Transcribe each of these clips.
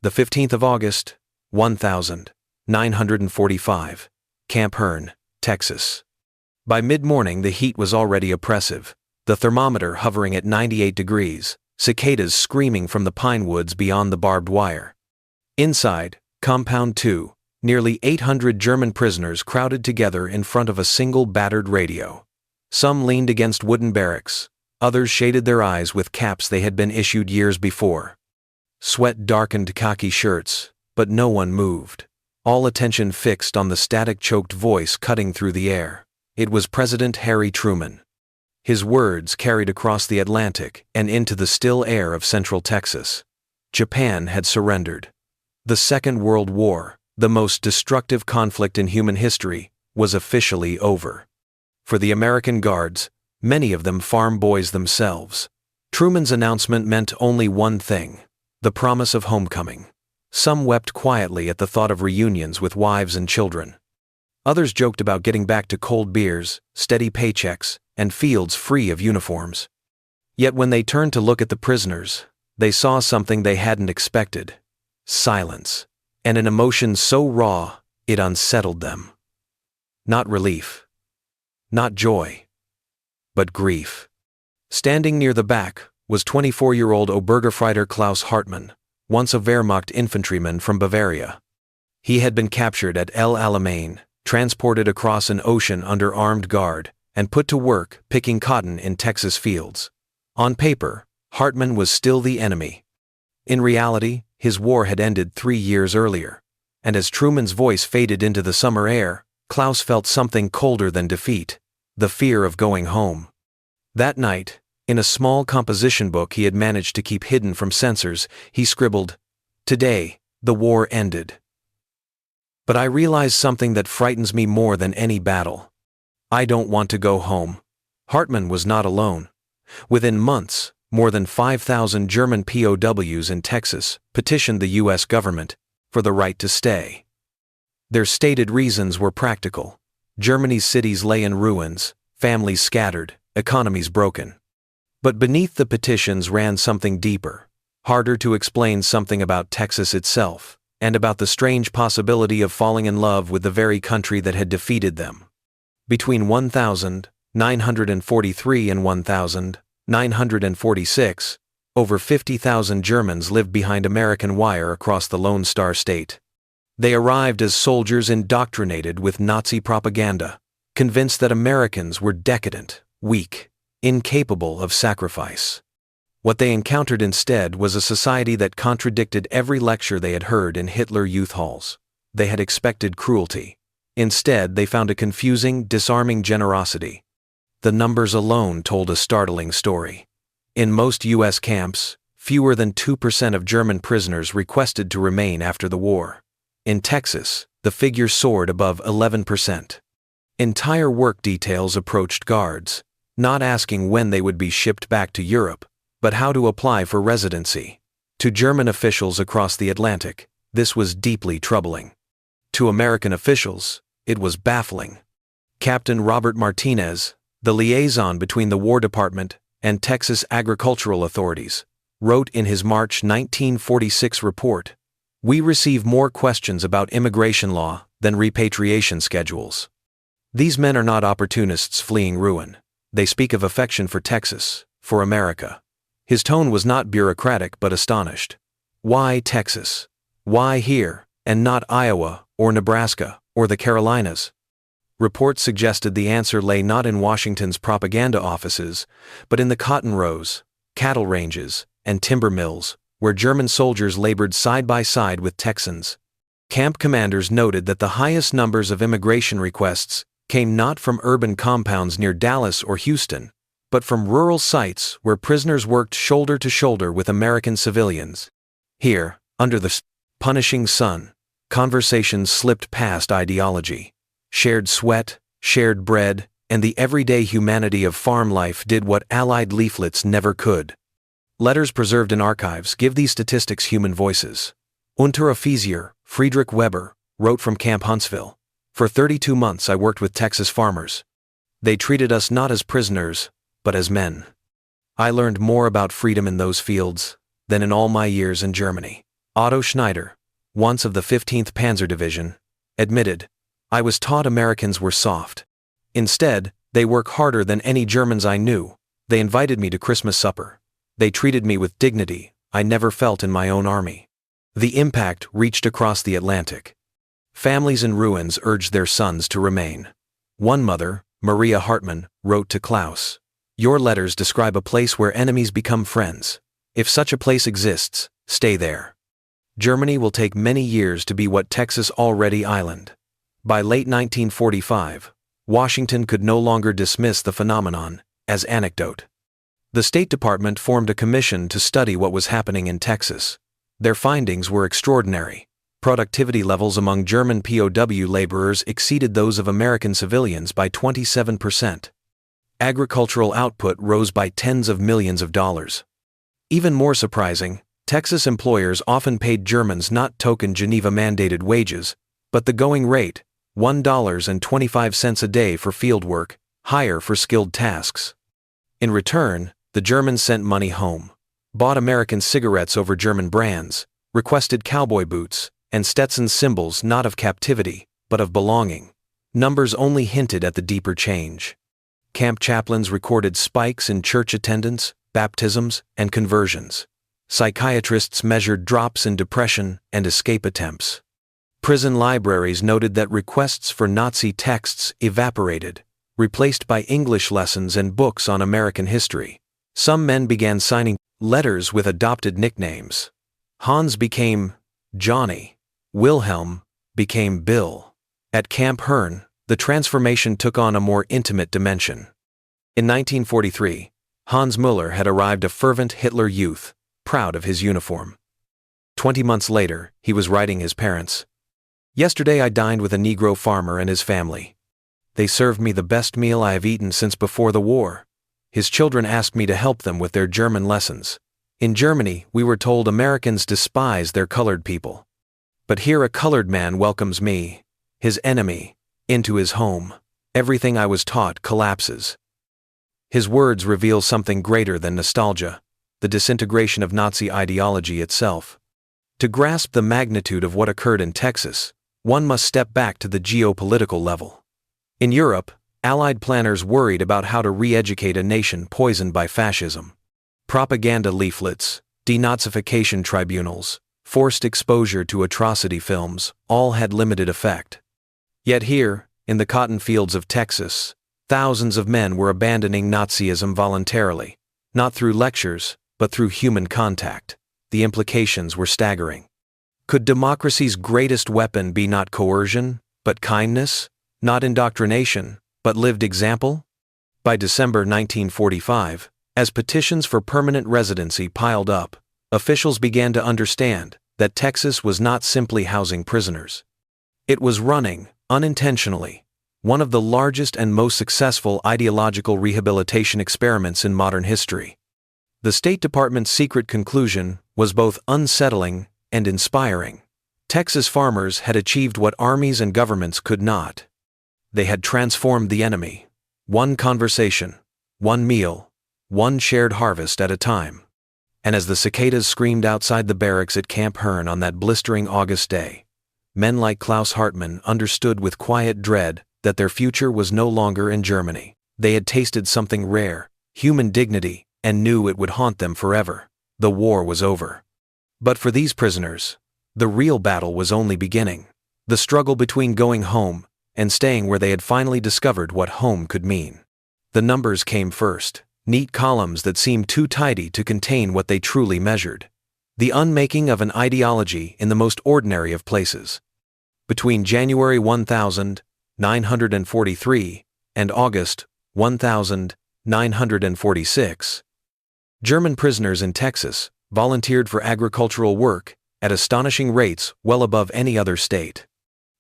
The 15th of August, 1945, Camp Hearn, Texas. By mid-morning the heat was already oppressive, the thermometer hovering at 98 degrees, cicadas screaming from the pine woods beyond the barbed wire. Inside, Compound 2, nearly 800 German prisoners crowded together in front of a single battered radio. Some leaned against wooden barracks, others shaded their eyes with caps they had been issued years before. Sweat darkened khaki shirts, but no one moved. All attention fixed on the static-choked voice cutting through the air. It was President Harry Truman. His words carried across the Atlantic and into the still air of Central Texas. Japan had surrendered. The Second World War, the most destructive conflict in human history, was officially over. For the American guards, many of them farm boys themselves, Truman's announcement meant only one thing: the promise of homecoming. Some wept quietly at the thought of reunions with wives and children. Others joked about getting back to cold beers, steady paychecks, and fields free of uniforms. Yet when they turned to look at the prisoners, they saw something they hadn't expected: silence, and an emotion so raw, it unsettled them. Not relief. Not joy. But grief. Standing near the back was 24-year-old Obergefreiter Klaus Hartmann, once a Wehrmacht infantryman from Bavaria. He had been captured at El Alamein, transported across an ocean under armed guard, and put to work picking cotton in Texas fields. On paper, Hartmann was still the enemy. In reality, his war had ended 3 years earlier, and as Truman's voice faded into the summer air, Klaus felt something colder than defeat: the fear of going home. That night, in a small composition book he had managed to keep hidden from censors, he scribbled, "Today, the war ended. But I realize something that frightens me more than any battle. I don't want to go home." Hartmann was not alone. Within months, more than 5,000 German POWs in Texas petitioned the U.S. government for the right to stay. Their stated reasons were practical. Germany's cities lay in ruins, families scattered, economies broken. But beneath the petitions ran something deeper, harder to explain, something about Texas itself, and about the strange possibility of falling in love with the very country that had defeated them. Between 1943 and 1946, over 50,000 Germans lived behind American wire across the Lone Star State. They arrived as soldiers indoctrinated with Nazi propaganda, convinced that Americans were decadent, weak, incapable of sacrifice. What they encountered instead was a society that contradicted every lecture they had heard in Hitler youth halls. They had expected cruelty. Instead, they found a confusing, disarming generosity. The numbers alone told a startling story. In most U.S. camps, fewer than 2% of German prisoners requested to remain after the war. In Texas, the figure soared above 11%. Entire work details approached guards, not asking when they would be shipped back to Europe, but how to apply for residency. To German officials across the Atlantic, this was deeply troubling. To American officials, it was baffling. Captain Robert Martinez, the liaison between the War Department and Texas agricultural authorities, wrote in his March 1946 report, "We receive more questions about immigration law than repatriation schedules. These men are not opportunists fleeing ruin. They speak of affection for Texas, for America." His tone was not bureaucratic but astonished. Why Texas? Why here, and not Iowa, or Nebraska, or the Carolinas? Reports suggested the answer lay not in Washington's propaganda offices, but in the cotton rows, cattle ranges, and timber mills, where German soldiers labored side by side with Texans. Camp commanders noted that the highest numbers of immigration requests came not from urban compounds near Dallas or Houston, but from rural sites where prisoners worked shoulder to shoulder with American civilians. Here, under the punishing sun, conversations slipped past ideology. Shared sweat, shared bread, and the everyday humanity of farm life did what Allied leaflets never could. Letters preserved in archives give these statistics human voices. Unteroffizier Friedrich Weber wrote from Camp Huntsville, "For 32 months I worked with Texas farmers. They treated us not as prisoners, but as men. I learned more about freedom in those fields than in all my years in Germany. Otto Schneider, once of the 15th Panzer Division, admitted, "I was taught Americans were soft. Instead, they work harder than any Germans I knew. They invited me to Christmas supper. They treated me with dignity I never felt in my own army." The impact reached across the Atlantic. Families in ruins urged their sons to remain. One mother, Maria Hartmann, wrote to Klaus, "Your letters describe a place where enemies become friends. If such a place exists, stay there." Germany will take many years to be what Texas already island. By late 1945, Washington could no longer dismiss the phenomenon as anecdote. The State Department formed a commission to study what was happening in Texas. Their findings were extraordinary. Productivity levels among German POW laborers exceeded those of American civilians by 27%. Agricultural output rose by tens of millions of dollars. Even more surprising, Texas employers often paid Germans not token Geneva-mandated wages, but the going rate, $1.25 a day for field work, higher for skilled tasks. In return, the Germans sent money home, bought American cigarettes over German brands, requested cowboy boots, and Stetson symbols not of captivity, but of belonging. Numbers only hinted at the deeper change. Camp chaplains recorded spikes in church attendance, baptisms, and conversions. Psychiatrists measured drops in depression and escape attempts. Prison libraries noted that requests for Nazi texts evaporated, replaced by English lessons and books on American history. Some men began signing letters with adopted nicknames. Hans became Johnny. Wilhelm became Bill. At Camp Hearn, the transformation took on a more intimate dimension. In 1943, Hans Müller had arrived a fervent Hitler youth, proud of his uniform. 20 months later, he was writing his parents, "Yesterday I dined with a Negro farmer and his family. They served me the best meal I have eaten since before the war. His children asked me to help them with their German lessons. In Germany, we were told Americans despise their colored people. But here a colored man welcomes me, his enemy, into his home. Everything I was taught collapses." His words reveal something greater than nostalgia, the disintegration of Nazi ideology itself. To grasp the magnitude of what occurred in Texas, one must step back to the geopolitical level. In Europe, Allied planners worried about how to re-educate a nation poisoned by fascism. Propaganda leaflets, denazification tribunals, forced exposure to atrocity films, all had limited effect. Yet here, in the cotton fields of Texas, thousands of men were abandoning Nazism voluntarily, not through lectures, but through human contact. The implications were staggering. Could democracy's greatest weapon be not coercion, but kindness, not indoctrination, but lived example? By December 1945, as petitions for permanent residency piled up, officials began to understand that Texas was not simply housing prisoners. It was running, unintentionally, one of the largest and most successful ideological rehabilitation experiments in modern history. The State Department's secret conclusion was both unsettling and inspiring. Texas farmers had achieved what armies and governments could not. They had transformed the enemy, one conversation, one meal, one shared harvest at a time. And as the cicadas screamed outside the barracks at Camp Hearn on that blistering August day, men like Klaus Hartmann understood with quiet dread that their future was no longer in Germany. They had tasted something rare, human dignity, and knew it would haunt them forever. The war was over. But for these prisoners, the real battle was only beginning. The struggle between going home and staying where they had finally discovered what home could mean. The numbers came first, neat columns that seemed too tidy to contain what they truly measured. The unmaking of an ideology in the most ordinary of places. Between January 1943 and August 1946, German prisoners in Texas volunteered for agricultural work at astonishing rates well above any other state.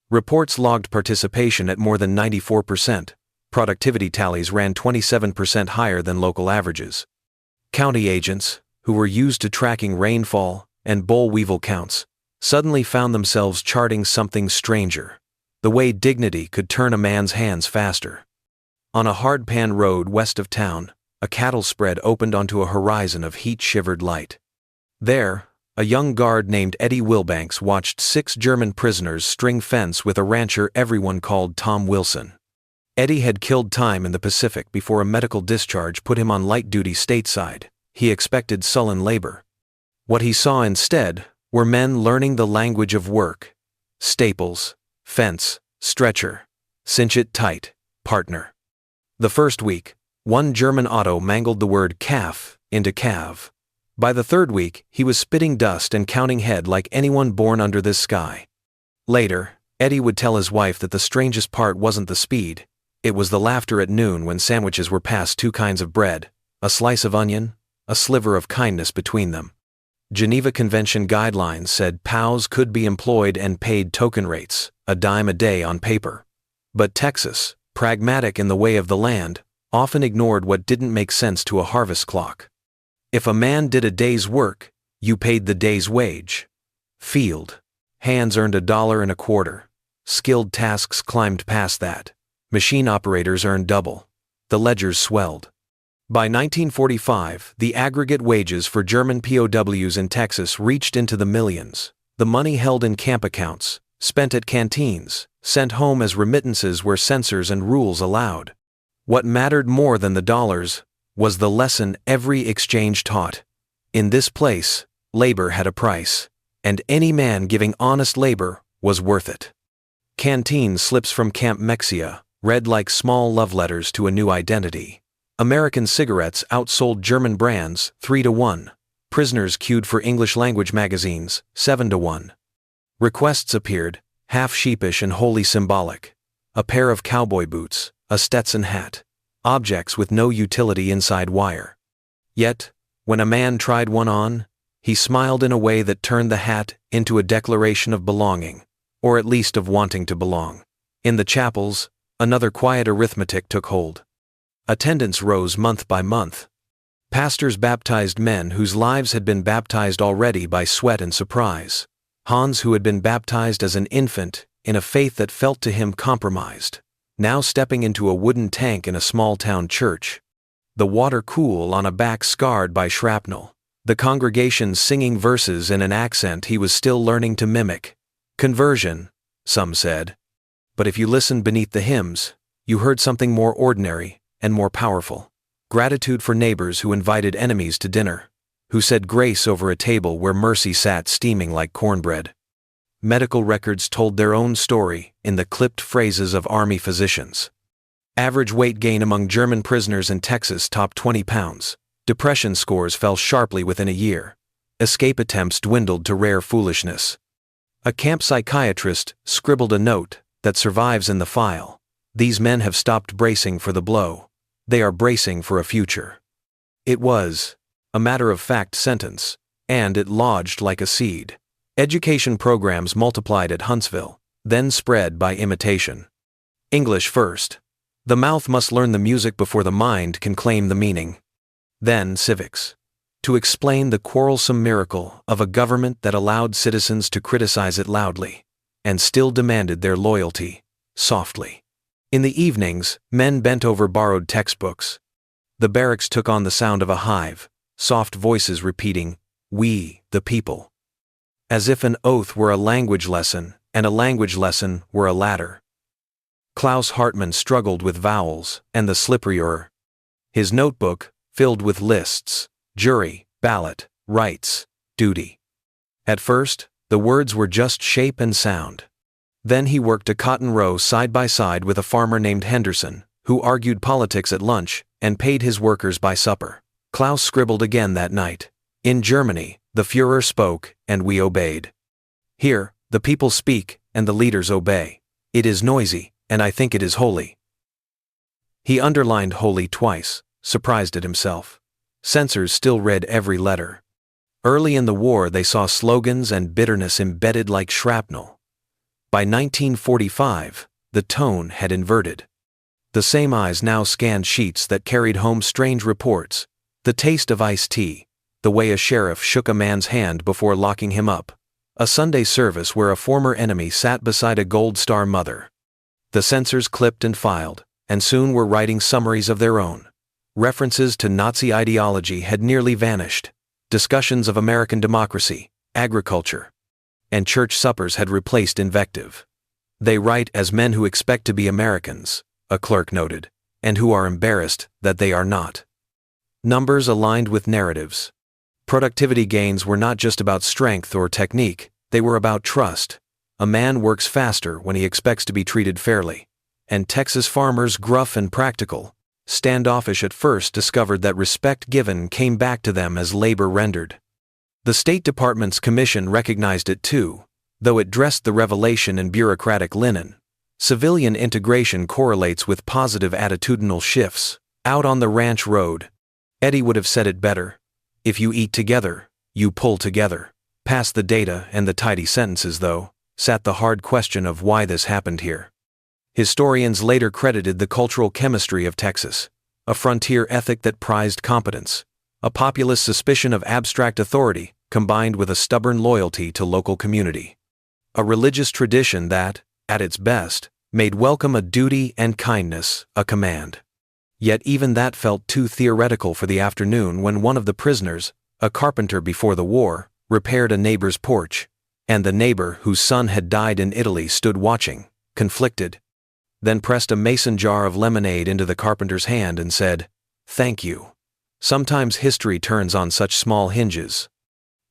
Reports logged participation at more than 94%. Productivity tallies ran 27% higher than local averages. County agents, who were used to tracking rainfall and boll weevil counts, suddenly found themselves charting something stranger: the way dignity could turn a man's hands faster. On a hard-pan road west of town, a cattle spread opened onto a horizon of heat-shivered light. There, a young guard named Eddie Wilbanks watched 6 German prisoners string fence with a rancher everyone called Tom Wilson. Eddie had killed time in the Pacific before a medical discharge put him on light duty stateside. He expected sullen labor. What he saw instead were men learning the language of work. Staples, fence, stretcher, cinch it tight, partner. The first week, one German auto mangled the word calf into calve. By the third week, he was spitting dust and counting head like anyone born under this sky. Later, Eddie would tell his wife that the strangest part wasn't the speed, it was the laughter at noon when sandwiches were passed 2 kinds of bread, a slice of onion, a sliver of kindness between them. Geneva Convention guidelines said POWs could be employed and paid token rates, a dime a day on paper. But Texas, pragmatic in the way of the land, often ignored what didn't make sense to a harvest clock. If a man did a day's work, you paid the day's wage. Field hands earned $1.25. Skilled tasks climbed past that. Machine operators earned double. The ledgers swelled. By 1945, the aggregate wages for German POWs in Texas reached into the millions. The money held in camp accounts, spent at canteens, sent home as remittances where censors and rules allowed. What mattered more than the dollars was the lesson every exchange taught. In this place, labor had a price, and any man giving honest labor was worth it. Canteen slips from Camp Mexia read like small love letters to a new identity. American cigarettes outsold German brands 3-1. Prisoners queued for English language magazines 7-1. Requests appeared, half sheepish and wholly symbolic. A pair of cowboy boots, a Stetson hat. Objects with no utility inside wire. Yet, when a man tried one on, he smiled in a way that turned the hat into a declaration of belonging, or at least of wanting to belong. In the chapels, another quiet arithmetic took hold. Attendance rose month by month. Pastors baptized men whose lives had been baptized already by sweat and surprise. Hans, who had been baptized as an infant, in a faith that felt to him compromised, now stepping into a wooden tank in a small-town church. The water cool on a back scarred by shrapnel. The congregation singing verses in an accent he was still learning to mimic. Conversion, some said. But if you listened beneath the hymns, you heard something more ordinary and more powerful. Gratitude for neighbors who invited enemies to dinner, who said grace over a table where mercy sat steaming like cornbread. Medical records told their own story in the clipped phrases of army physicians. Average weight gain among German prisoners in Texas topped 20 pounds. Depression scores fell sharply within a year. Escape attempts dwindled to rare foolishness. A camp psychiatrist scribbled a note that survives in the file. These men have stopped bracing for the blow. They are bracing for a future. It was a matter-of-fact sentence, and it lodged like a seed. Education programs multiplied at Huntsville, then spread by imitation. English first. The mouth must learn the music before the mind can claim the meaning. Then civics. To explain the quarrelsome miracle of a government that allowed citizens to criticize it loudly, and still demanded their loyalty, softly. In the evenings, men bent over borrowed textbooks. The barracks took on the sound of a hive, soft voices repeating, "We, the people." As if an oath were a language lesson, and a language lesson were a ladder. Klaus Hartmann struggled with vowels and the slippery "er." His notebook, filled with lists, jury, ballot, rights, duty. At first, the words were just shape and sound. Then he worked a cotton row side by side with a farmer named Henderson, who argued politics at lunch and paid his workers by supper. Klaus scribbled again that night. In Germany, the Führer spoke, and we obeyed. Here, the people speak, and the leaders obey. It is noisy, and I think it is holy. He underlined holy twice, surprised at himself. Censors still read every letter. Early in the war they saw slogans and bitterness embedded like shrapnel. By 1945, the tone had inverted. The same eyes now scanned sheets that carried home strange reports. The taste of iced tea, the way a sheriff shook a man's hand before locking him up, a Sunday service where a former enemy sat beside a Gold Star mother. The censors clipped and filed, and soon were writing summaries of their own. References to Nazi ideology had nearly vanished. Discussions of American democracy, agriculture, and church suppers had replaced invective. They write as men who expect to be Americans, a clerk noted, and who are embarrassed that they are not. Numbers aligned with narratives. Productivity gains were not just about strength or technique, they were about trust. A man works faster when he expects to be treated fairly. And Texas farmers, gruff and practical, standoffish at first, discovered that respect given came back to them as labor rendered. The State Department's commission recognized it too, though it dressed the revelation in bureaucratic linen. Civilian integration correlates with positive attitudinal shifts. Out on the ranch road, Eddie would have said it better. If you eat together, you pull together. Past the data and the tidy sentences, though, sat the hard question of why this happened here. Historians later credited the cultural chemistry of Texas, a frontier ethic that prized competence, a populist suspicion of abstract authority combined with a stubborn loyalty to local community. A religious tradition that, at its best, made welcome a duty and kindness a command. Yet even that felt too theoretical for the afternoon when one of the prisoners, a carpenter before the war, repaired a neighbor's porch, and the neighbor whose son had died in Italy stood watching, conflicted, then pressed a mason jar of lemonade into the carpenter's hand and said, "Thank you." Sometimes history turns on such small hinges.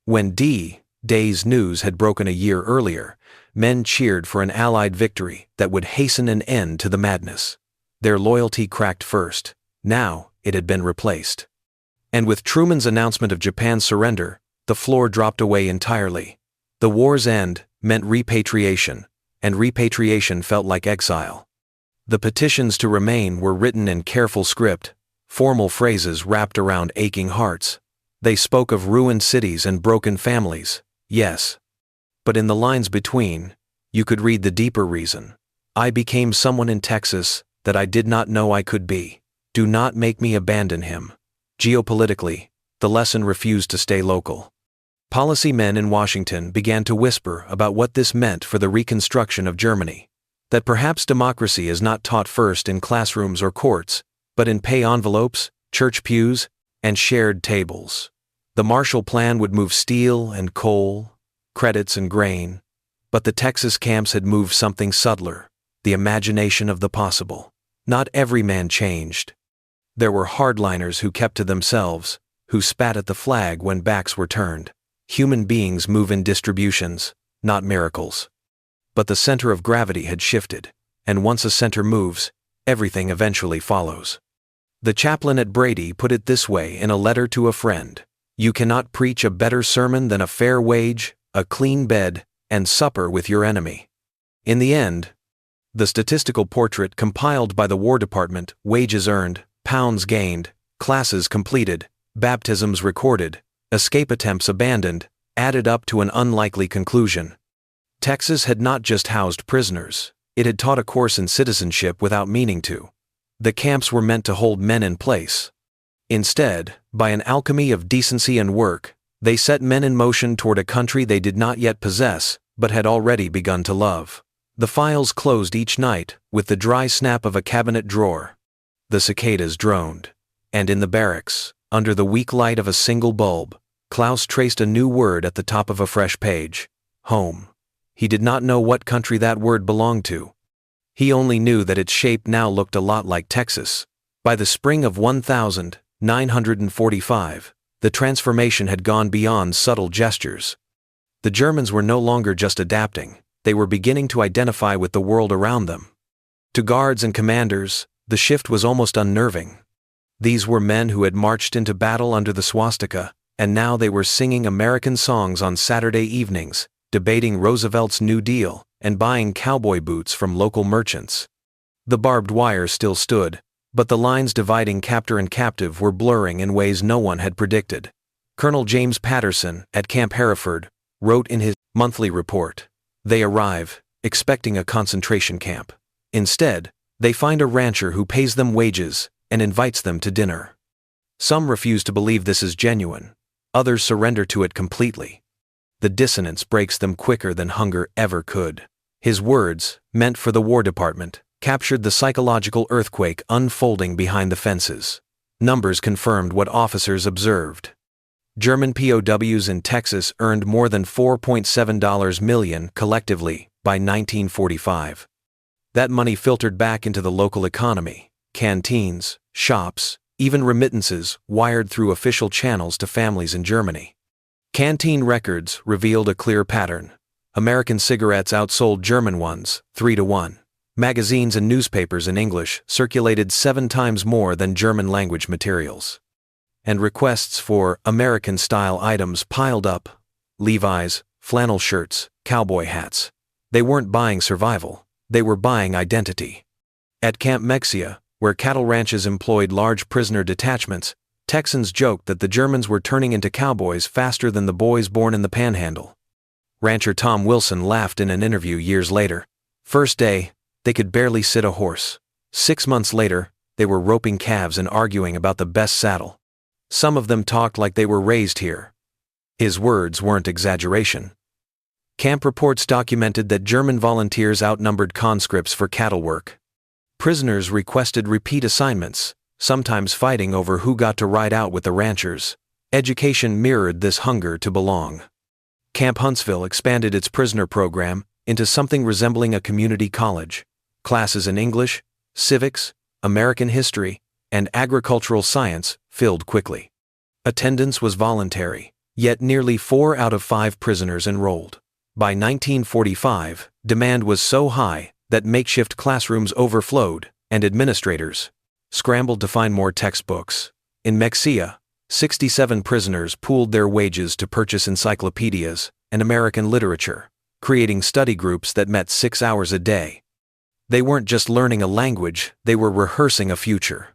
When D-Day's news had broken a year earlier, men cheered for an Allied victory that would hasten an end to the madness. Their loyalty cracked first. Now it had been replaced. And with Truman's announcement of Japan's surrender, the floor dropped away entirely. The war's end meant repatriation, and repatriation felt like exile. The petitions to remain were written in careful script, formal phrases wrapped around aching hearts. They spoke of ruined cities and broken families, yes. But in the lines between, you could read the deeper reason. I became someone in Texas that I did not know I could be. Do not make me abandon him. Geopolitically, the lesson refused to stay local. Policy men in Washington began to whisper about what this meant for the reconstruction of Germany. That perhaps democracy is not taught first in classrooms or courts, but in pay envelopes, church pews, and shared tables. The Marshall Plan would move steel and coal, credits and grain, but the Texas camps had moved something subtler, the imagination of the possible. Not every man changed. There were hardliners who kept to themselves, who spat at the flag when backs were turned. Human beings move in distributions, not miracles. But the center of gravity had shifted, and once a center moves, everything eventually follows. The chaplain at Brady put it this way in a letter to a friend: "You cannot preach a better sermon than a fair wage, a clean bed, and supper with your enemy." In the end, the statistical portrait compiled by the War Department, wages earned, pounds gained, classes completed, baptisms recorded, escape attempts abandoned, added up to an unlikely conclusion. Texas had not just housed prisoners, it had taught a course in citizenship without meaning to. The camps were meant to hold men in place. Instead, by an alchemy of decency and work, they set men in motion toward a country they did not yet possess, but had already begun to love. The files closed each night with the dry snap of a cabinet drawer. The cicadas droned. And in the barracks, under the weak light of a single bulb, Klaus traced a new word at the top of a fresh page: home. He did not know what country that word belonged to. He only knew that its shape now looked a lot like Texas. By the spring of 1945, the transformation had gone beyond subtle gestures. The Germans were no longer just adapting, they were beginning to identify with the world around them. To guards and commanders, the shift was almost unnerving. These were men who had marched into battle under the swastika, and now they were singing American songs on Saturday evenings, debating Roosevelt's New Deal, and buying cowboy boots from local merchants. The barbed wire still stood, but the lines dividing captor and captive were blurring in ways no one had predicted. Colonel James Patterson, at Camp Hereford, wrote in his monthly report, "They arrive, expecting a concentration camp. Instead, they find a rancher who pays them wages and invites them to dinner." Some refuse to believe this is genuine. Others surrender to it completely. The dissonance breaks them quicker than hunger ever could. His words, meant for the War Department, captured the psychological earthquake unfolding behind the fences. Numbers confirmed what officers observed. German POWs in Texas earned more than $4.7 million collectively by 1945. That money filtered back into the local economy, canteens, shops, even remittances wired through official channels to families in Germany. Canteen records revealed a clear pattern. American cigarettes outsold German ones, 3-1. Magazines and newspapers in English circulated 7 times more than German-language materials. And requests for American-style items piled up. Levi's, flannel shirts, cowboy hats. They weren't buying survival, they were buying identity. At Camp Mexia, where cattle ranches employed large prisoner detachments, Texans joked that the Germans were turning into cowboys faster than the boys born in the Panhandle. Rancher Tom Wilson laughed in an interview years later. First day, they could barely sit a horse. 6 months later, they were roping calves and arguing about the best saddle. Some of them talked like they were raised here. His words weren't exaggeration. Camp reports documented that German volunteers outnumbered conscripts for cattle work. Prisoners requested repeat assignments, sometimes fighting over who got to ride out with the ranchers. Education mirrored this hunger to belong. Camp Huntsville expanded its prisoner program into something resembling a community college. Classes in English, civics, American history, and agricultural science filled quickly. Attendance was voluntary, yet nearly 4 out of 5 prisoners enrolled. By 1945, demand was so high that makeshift classrooms overflowed, and administrators scrambled to find more textbooks. In Mexia, 67 prisoners pooled their wages to purchase encyclopedias and American literature, creating study groups that met 6 hours a day. They weren't just learning a language, they were rehearsing a future.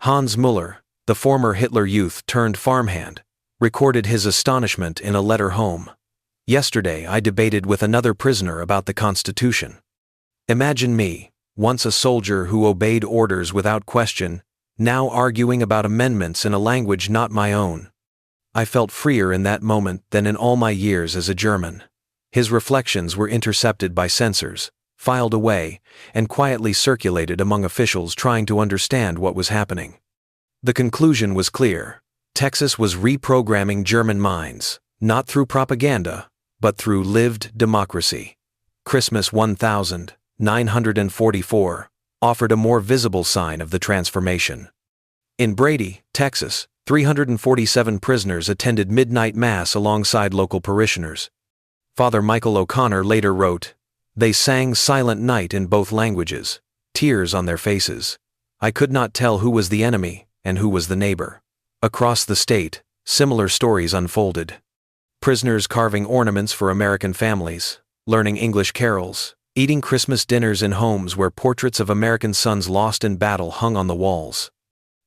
Hans Müller, the former Hitler Youth turned farmhand, recorded his astonishment in a letter home. "Yesterday I debated with another prisoner about the Constitution. Imagine me, once a soldier who obeyed orders without question, now arguing about amendments in a language not my own. I felt freer in that moment than in all my years as a German." His reflections were intercepted by censors, filed away, and quietly circulated among officials trying to understand what was happening. The conclusion was clear. Texas was reprogramming German minds, not through propaganda, but through lived democracy. Christmas 1944 offered a more visible sign of the transformation. In Brady, Texas, 347 prisoners attended midnight mass alongside local parishioners. Father Michael O'Connor later wrote, "They sang Silent Night in both languages, tears on their faces. I could not tell who was the enemy and who was the neighbor." Across the state, similar stories unfolded. Prisoners carving ornaments for American families, learning English carols, eating Christmas dinners in homes where portraits of American sons lost in battle hung on the walls.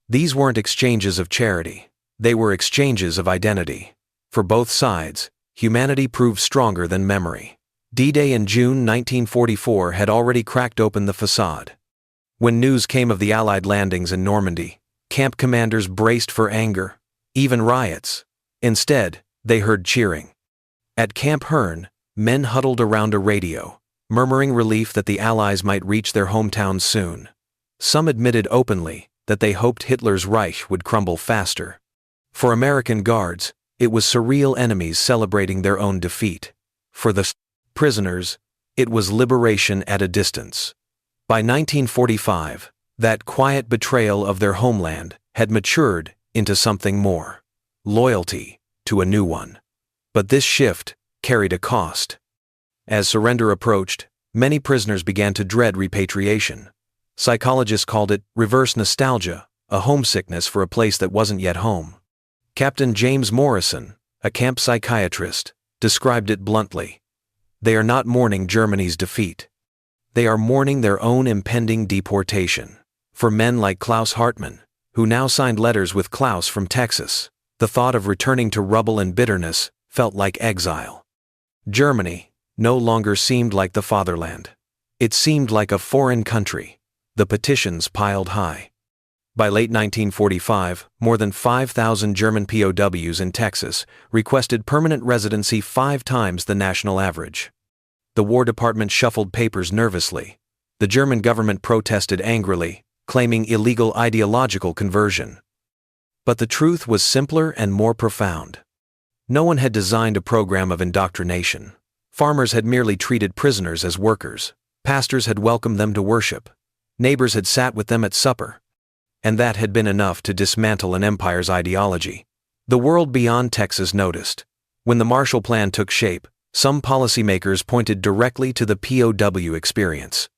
These weren't exchanges of charity, they were exchanges of identity. For both sides, humanity proved stronger than memory. D-Day in June 1944 had already cracked open the facade. When news came of the Allied landings in Normandy, camp commanders braced for anger, even riots. Instead, they heard cheering. At Camp Hearn, men huddled around a radio, murmuring relief that the Allies might reach their hometowns soon. Some admitted openly that they hoped Hitler's Reich would crumble faster. For American guards, it was surreal enemies celebrating their own defeat. For the prisoners, it was liberation at a distance. By 1945, that quiet betrayal of their homeland had matured into something more: loyalty to a new one. But this shift carried a cost. As surrender approached, many prisoners began to dread repatriation. Psychologists called it reverse nostalgia, a homesickness for a place that wasn't yet home. Captain James Morrison, a camp psychiatrist, described it bluntly. They are not mourning Germany's defeat. They are mourning their own impending deportation. For men like Klaus Hartmann, who now signed letters with Klaus from Texas, the thought of returning to rubble and bitterness felt like exile. Germany no longer seemed like the fatherland. It seemed like a foreign country. The petitions piled high. By late 1945, more than 5,000 German POWs in Texas requested permanent residency 5 times the national average. The War Department shuffled papers nervously. The German government protested angrily, claiming illegal ideological conversion. But the truth was simpler and more profound. No one had designed a program of indoctrination. Farmers had merely treated prisoners as workers. Pastors had welcomed them to worship. Neighbors had sat with them at supper. And that had been enough to dismantle an empire's ideology. The world beyond Texas noticed. When the Marshall Plan took shape, some policymakers pointed directly to the POW experience.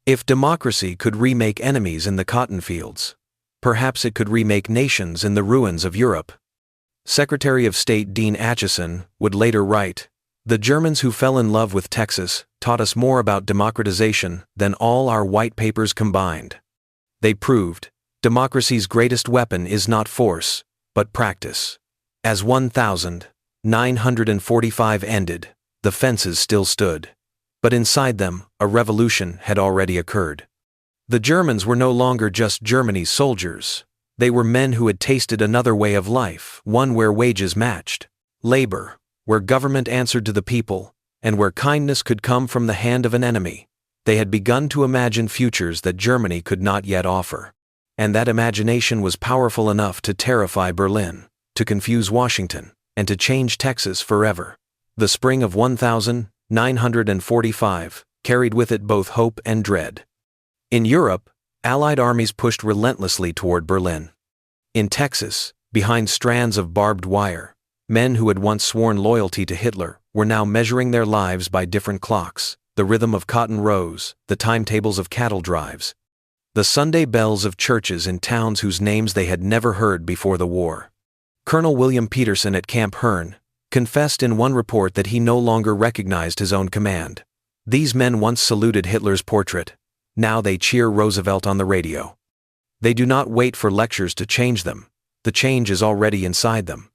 If democracy could remake enemies in the cotton fields, perhaps it could remake nations in the ruins of Europe. Secretary of State Dean Acheson would later write, "The Germans who fell in love with Texas taught us more about democratization than all our white papers combined. They proved democracy's greatest weapon is not force, but practice." As 1945 ended, the fences still stood. But inside them, a revolution had already occurred. The Germans were no longer just Germany's soldiers. They were men who had tasted another way of life, one where wages matched labor, where government answered to the people, and where kindness could come from the hand of an enemy. They had begun to imagine futures that Germany could not yet offer. And that imagination was powerful enough to terrify Berlin, to confuse Washington, and to change Texas forever. The spring of 1945 carried with it both hope and dread. In Europe, Allied armies pushed relentlessly toward Berlin. In Texas, behind strands of barbed wire, men who had once sworn loyalty to Hitler were now measuring their lives by different clocks, the rhythm of cotton rows, the timetables of cattle drives, the Sunday bells of churches in towns whose names they had never heard before the war. Colonel William Peterson at Camp Hearn confessed in one report that he no longer recognized his own command. These men once saluted Hitler's portrait. Now they cheer Roosevelt on the radio. They do not wait for lectures to change them. The change is already inside them.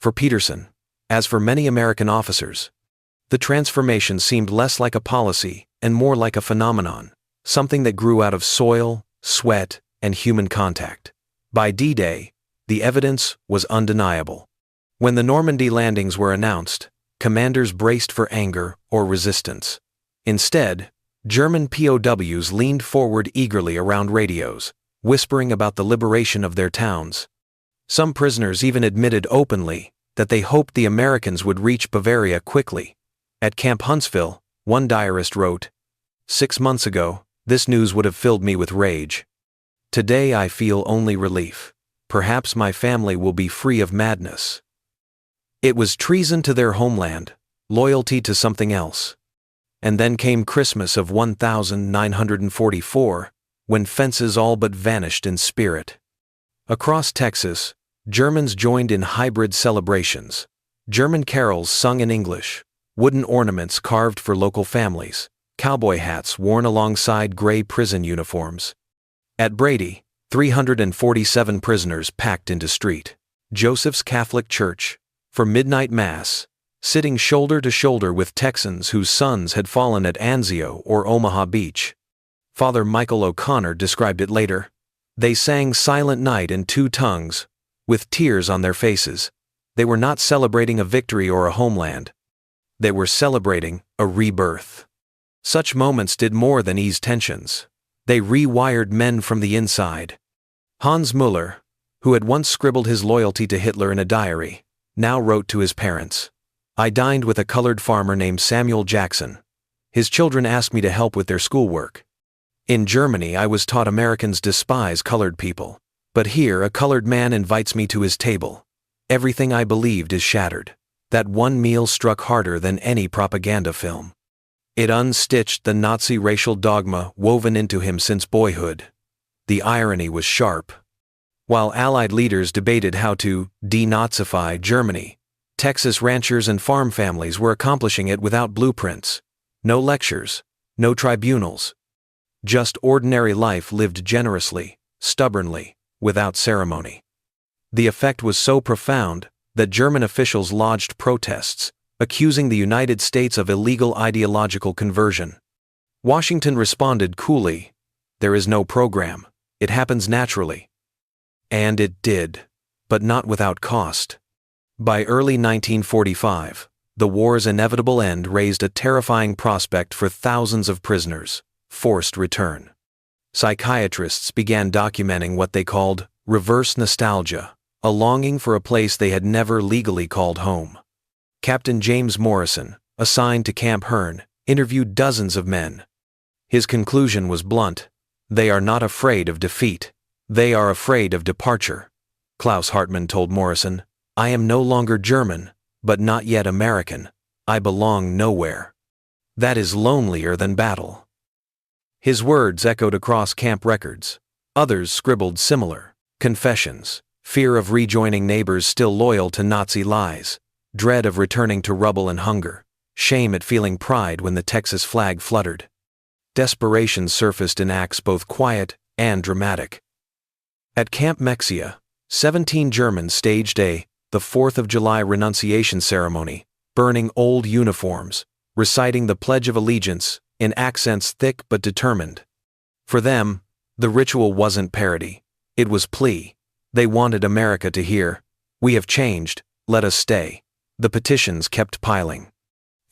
For Peterson, as for many American officers, the transformation seemed less like a policy and more like a phenomenon, something that grew out of soil, sweat, and human contact. By D-Day, the evidence was undeniable. When the Normandy landings were announced, commanders braced for anger or resistance. Instead, German POWs leaned forward eagerly around radios, whispering about the liberation of their towns. Some prisoners even admitted openly that they hoped the Americans would reach Bavaria quickly. At Camp Huntsville, one diarist wrote, "6 months ago, this news would have filled me with rage. Today I feel only relief. Perhaps my family will be free of madness." It was treason to their homeland, loyalty to something else. And then came Christmas of 1944, when fences all but vanished in spirit. Across Texas, Germans joined in hybrid celebrations. German carols sung in English, wooden ornaments carved for local families, cowboy hats worn alongside gray prison uniforms. At Brady, 347 prisoners packed into St. Joseph's Catholic Church for midnight mass, sitting shoulder to shoulder with Texans whose sons had fallen at Anzio or Omaha Beach. Father Michael O'Connor described it later. They sang Silent Night in 2 tongues, with tears on their faces. They were not celebrating a victory or a homeland. They were celebrating a rebirth. Such moments did more than ease tensions. They rewired men from the inside. Hans Müller, who had once scribbled his loyalty to Hitler in a diary, now wrote to his parents, "I dined with a colored farmer named Samuel Jackson. His children asked me to help with their schoolwork. In Germany I was taught Americans despise colored people, but here a colored man invites me to his table. Everything I believed is shattered. That one meal struck harder than any propaganda film. It unstitched the Nazi racial dogma woven into him since boyhood." The irony was sharp. While Allied leaders debated how to denazify Germany, Texas ranchers and farm families were accomplishing it without blueprints. No lectures, no tribunals. Just ordinary life lived generously, stubbornly, without ceremony. The effect was so profound that German officials lodged protests, accusing the United States of illegal ideological conversion. Washington responded coolly, "There is no program. It happens naturally." And it did, but not without cost. By early 1945, the war's inevitable end raised a terrifying prospect for thousands of prisoners: forced return. Psychiatrists began documenting what they called reverse nostalgia, a longing for a place they had never legally called home. Captain James Morrison, assigned to Camp Hearn, interviewed dozens of men. His conclusion was blunt: they are not afraid of defeat. They are afraid of departure. Klaus Hartmann told Morrison, "I am no longer German, but not yet American. I belong nowhere. That is lonelier than battle." His words echoed across camp records. Others scribbled similar confessions: fear of rejoining neighbors still loyal to Nazi lies, dread of returning to rubble and hunger, shame at feeling pride when the Texas flag fluttered. Desperation surfaced in acts both quiet and dramatic. At Camp Mexia, 17 Germans staged the 4th of July renunciation ceremony, burning old uniforms, reciting the Pledge of Allegiance in accents thick but determined. For them, the ritual wasn't parody, it was plea. They wanted America to hear, "We have changed, let us stay." The petitions kept piling.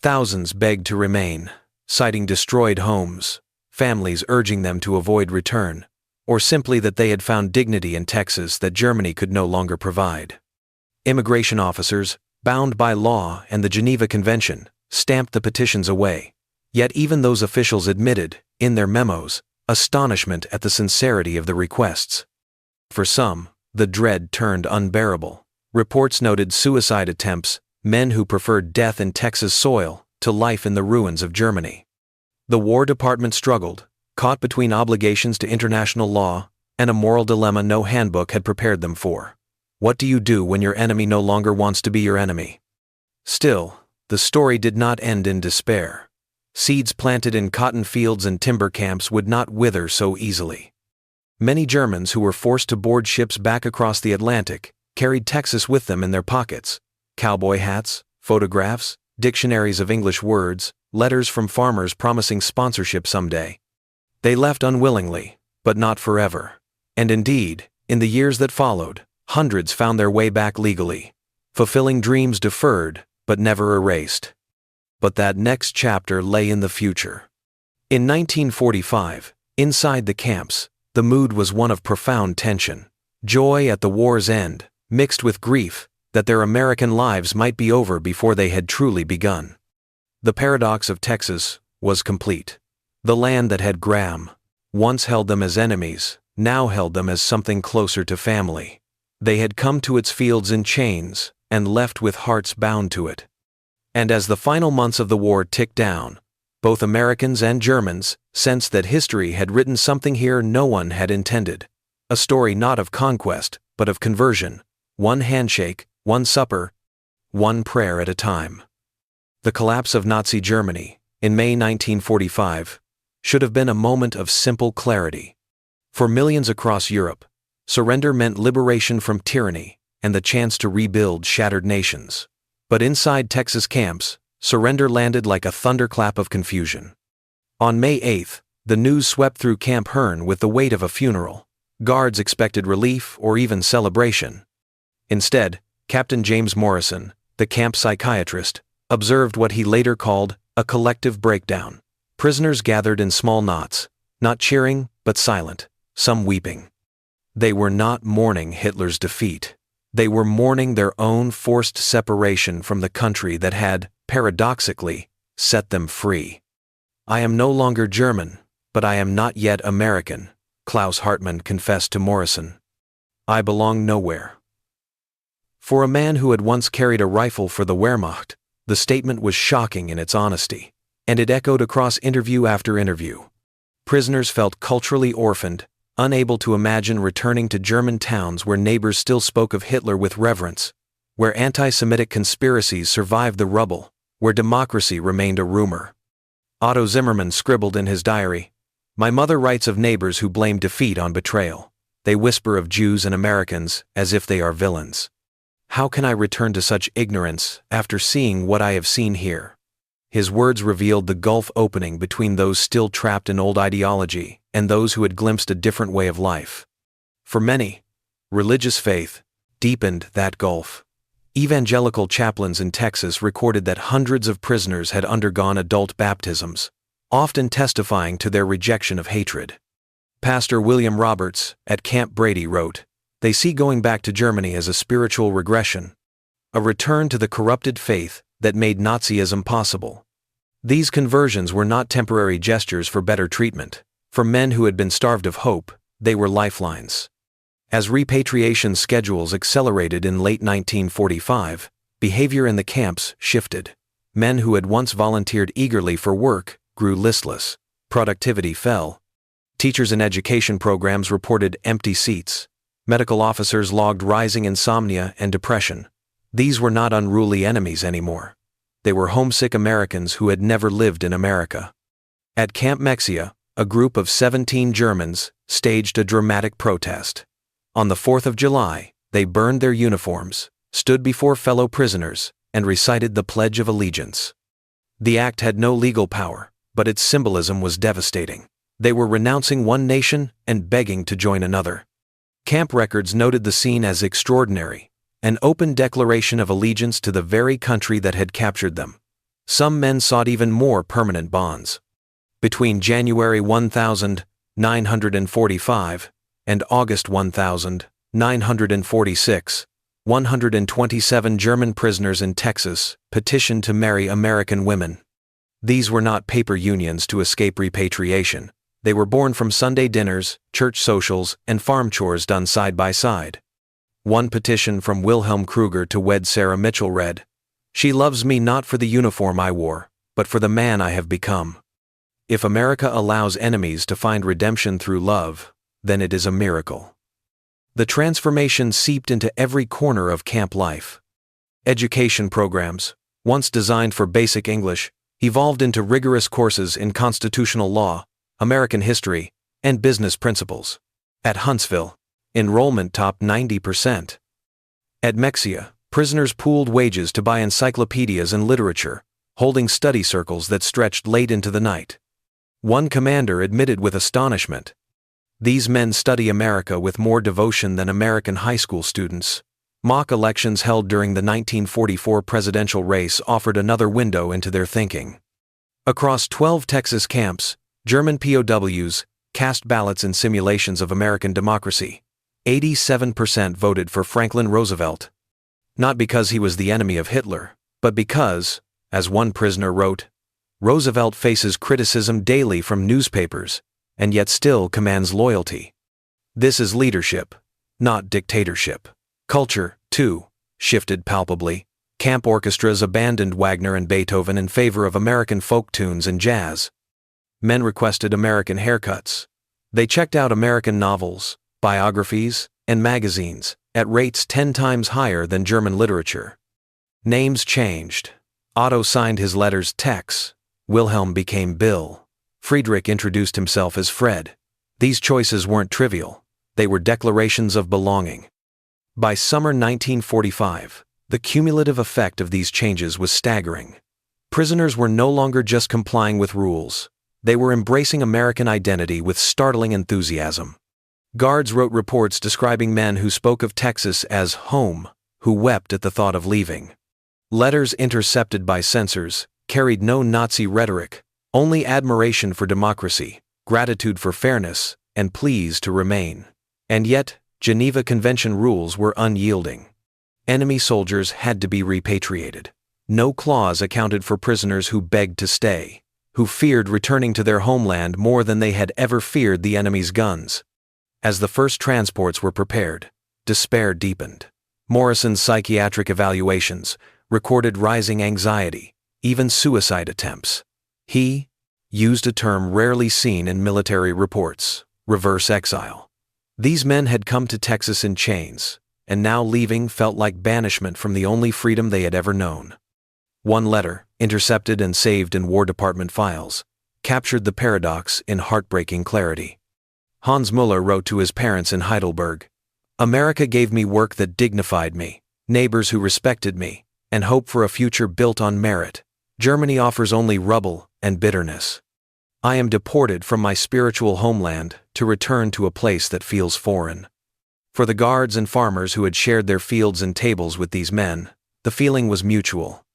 Thousands begged to remain, citing destroyed homes, families urging them to avoid return, or simply that they had found dignity in Texas that Germany could no longer provide. Immigration officers, bound by law and the Geneva Convention, stamped the petitions away. Yet even those officials admitted, in their memos, astonishment at the sincerity of the requests. For some, the dread turned unbearable. Reports noted suicide attempts, men who preferred death in Texas soil to life in the ruins of Germany. The War Department struggled, caught between obligations to international law and a moral dilemma no handbook had prepared them for. What do you do when your enemy no longer wants to be your enemy? Still, the story did not end in despair. Seeds planted in cotton fields and timber camps would not wither so easily. Many Germans who were forced to board ships back across the Atlantic carried Texas with them in their pockets: cowboy hats, photographs, dictionaries of English words, letters from farmers promising sponsorship someday. They left unwillingly, but not forever. And indeed, in the years that followed, hundreds found their way back legally, fulfilling dreams deferred but never erased. But that next chapter lay in the future. In 1945, inside the camps, the mood was one of profound tension. Joy at the war's end, mixed with grief that their American lives might be over before they had truly begun. The paradox of Texas was complete. The land that had once held them as enemies, now held them as something closer to family. They had come to its fields in chains and left with hearts bound to it. And as the final months of the war ticked down, both Americans and Germans sensed that history had written something here no one had intended. A story not of conquest, but of conversion. One handshake, one supper, one prayer at a time. The collapse of Nazi Germany, in May 1945, should have been a moment of simple clarity. For millions across Europe, surrender meant liberation from tyranny and the chance to rebuild shattered nations. But inside Texas camps, surrender landed like a thunderclap of confusion. On May 8th, the news swept through Camp Hearn with the weight of a funeral. Guards expected relief or even celebration. Instead, Captain James Morrison, the camp psychiatrist, observed what he later called a collective breakdown. Prisoners gathered in small knots, not cheering, but silent, some weeping. They were not mourning Hitler's defeat. They were mourning their own forced separation from the country that had, paradoxically, set them free. "I am no longer German, but I am not yet American," Klaus Hartmann confessed to Morrison. "I belong nowhere." For a man who had once carried a rifle for the Wehrmacht, the statement was shocking in its honesty, and it echoed across interview after interview. Prisoners felt culturally orphaned, unable to imagine returning to German towns where neighbors still spoke of Hitler with reverence, where anti-Semitic conspiracies survived the rubble, where democracy remained a rumor. Otto Zimmermann scribbled in his diary, "My mother writes of neighbors who blame defeat on betrayal. They whisper of Jews and Americans as if they are villains. How can I return to such ignorance after seeing what I have seen here?" His words revealed the gulf opening between those still trapped in old ideology and those who had glimpsed a different way of life. For many, religious faith deepened that gulf. Evangelical chaplains in Texas recorded that hundreds of prisoners had undergone adult baptisms, often testifying to their rejection of hatred. Pastor William Roberts, at Camp Brady, wrote, "They see going back to Germany as a spiritual regression, a return to the corrupted faith that made Nazism possible. These conversions were not temporary gestures for better treatment. For men who had been starved of hope, they were lifelines. As repatriation schedules accelerated in late 1945, behavior in the camps shifted. Men who had once volunteered eagerly for work grew listless. Productivity fell. Teachers in education programs reported empty seats. Medical officers logged rising insomnia and depression. These were not unruly enemies anymore. They were homesick Americans who had never lived in America. At Camp Mexia, a group of 17 Germans staged a dramatic protest. On the 4th of July, they burned their uniforms, stood before fellow prisoners, and recited the Pledge of Allegiance. The act had no legal power, but its symbolism was devastating. They were renouncing one nation and begging to join another. Camp records noted the scene as extraordinary, an open declaration of allegiance to the very country that had captured them. Some men sought even more permanent bonds. Between January 1945 and August 1946, 127 German prisoners in Texas petitioned to marry American women. These were not paper unions to escape repatriation. They were born from Sunday dinners, church socials, and farm chores done side by side. One petition from Wilhelm Kruger to wed Sarah Mitchell read, "She loves me not for the uniform I wore, but for the man I have become." If America allows enemies to find redemption through love, then it is a miracle. The transformation seeped into every corner of camp life. Education programs, once designed for basic English, evolved into rigorous courses in constitutional law, American history, and business principles. At Huntsville, enrollment topped 90%. At Mexia, prisoners pooled wages to buy encyclopedias and literature, holding study circles that stretched late into the night. One commander admitted with astonishment, "These men study America with more devotion than American high school students." Mock elections held during the 1944 presidential race offered another window into their thinking. Across 12 Texas camps, German POWs cast ballots in simulations of American democracy. 87% voted for Franklin Roosevelt. Not because he was the enemy of Hitler, but because, as one prisoner wrote, Roosevelt faces criticism daily from newspapers, and yet still commands loyalty. This is leadership, not dictatorship. Culture, too, shifted palpably. Camp orchestras abandoned Wagner and Beethoven in favor of American folk tunes and jazz. Men requested American haircuts. They checked out American novels, biographies, and magazines at rates 10 times higher than German literature. Names changed. Otto signed his letters Tex. Wilhelm became Bill. Friedrich introduced himself as Fred. These choices weren't trivial. They were declarations of belonging. By summer 1945, the cumulative effect of these changes was staggering. Prisoners were no longer just complying with rules. They were embracing American identity with startling enthusiasm. Guards wrote reports describing men who spoke of Texas as home, who wept at the thought of leaving. Letters intercepted by censors carried no Nazi rhetoric, only admiration for democracy, gratitude for fairness, and pleas to remain. And yet, Geneva Convention rules were unyielding. Enemy soldiers had to be repatriated. No clause accounted for prisoners who begged to stay, who feared returning to their homeland more than they had ever feared the enemy's guns. As the first transports were prepared, despair deepened. Morrison's psychiatric evaluations recorded rising anxiety, even suicide attempts. He used a term rarely seen in military reports: reverse exile. These men had come to Texas in chains, and now leaving felt like banishment from the only freedom they had ever known. One letter, intercepted and saved in War Department files, captured the paradox in heartbreaking clarity. Hans Muller wrote to his parents in Heidelberg, "America gave me work that dignified me, neighbors who respected me, and hope for a future built on merit. Germany offers only rubble and bitterness. I am deported from my spiritual homeland to return to a place that feels foreign." For the guards and farmers who had shared their fields and tables with these men, the feeling was mutual.